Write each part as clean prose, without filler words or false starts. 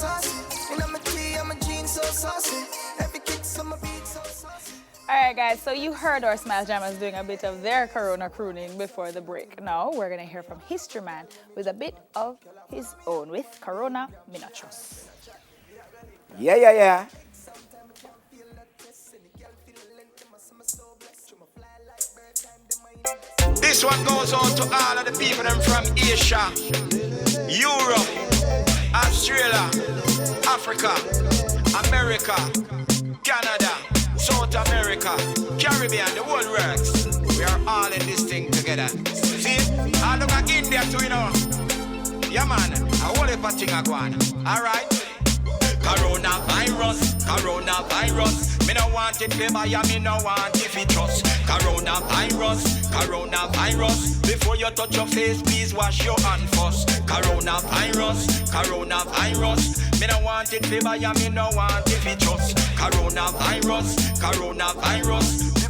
saucy. And I'm a G, I'm a jean so saucy. Every kick's on my beat so saucy. Alright guys, so you heard our Smile Jammers doing a bit of their Corona crooning before the break. Now we're going to hear from History Man with a bit of his own with Corona Me Not Trust. Yeah. This one goes on to all of the people them from Asia, Europe, Australia, Africa, America, Canada, South America, Caribbean, the world works. We are all in this thing together. See, I look at India too, you know. Yeah man, a whole heap of thing are going. Alright. Coronavirus. Me no want it for buy, me no want it for trust. Coronavirus. Before you touch your face, please wash your hand first. Coronavirus. Me no want it for buy, me no want it for trust. Coronavirus.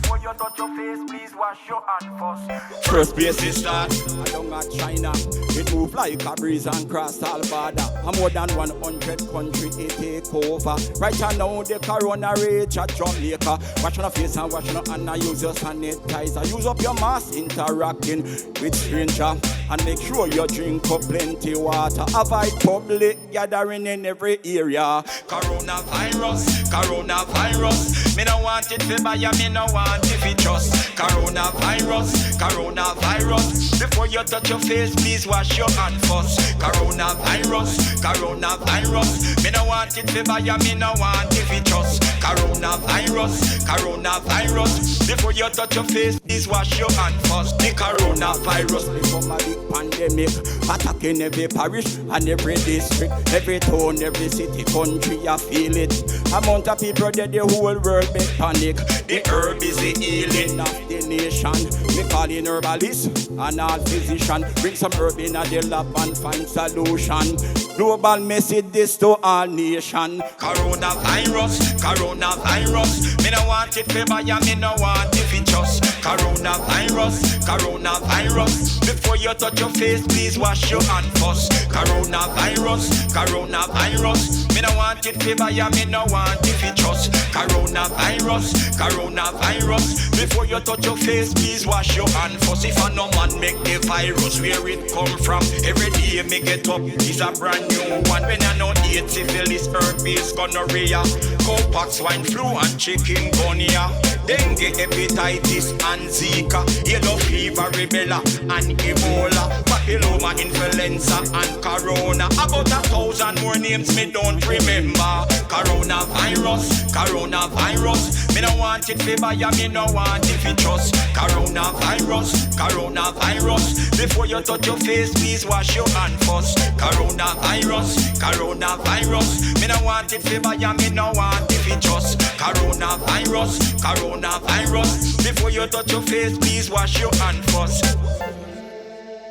Before you touch your face, please wash your hand first. First place is start. I don't got China. It move like a breeze and cross all border. More than 100 country it take over. Right now the corona rage at Jamaica. Wash your face and wash your hand and use your sanitizer. Use up your mask interacting with stranger. And make sure you drink up plenty water. Avoid public gathering in every area. Coronavirus. Me no want it for buy, me no want it for trust. Coronavirus. Before you touch your face, please wash your hand first. Coronavirus. Me no want it for buy, me no want it for trust. Coronavirus. Before you touch your face, please wash your hand first. The coronavirus become a big pandemic, attacking every parish and every district, every town, every city, country. I feel it. Amount of people that the whole world make panic. The herb is the healing of the nation. We call in herbalists and all physician. Bring some herb in the lab and find solution. Global message this to all nation. Coronavirus. Me no want it for buy, me no want it for trust. Coronavirus. Before you touch your face, please wash your hand first. Coronavirus. Me no want it for buy, me no want it for trust. Coronavirus. Before you touch your face, please wash your hand first. If a no man make the virus, where it come from? Every day me get up, it's a brand new one. When I know AIDS, syphilis, herpes, gonorrhea, cowpox, swine flu and chikungunya, dengue, hepatitis and Zika, yellow fever, rubella and Ebola, papilloma, influenza and corona. About 1,000 more names me don't remember. Coronavirus. Me no want it for buy, me no want it for trust. Coronavirus. Before you touch your face, please wash your hand first. Coronavirus. Me no want it for buy, me no want it for trust. Coronavirus. Before you touch your face, please wash your hand first.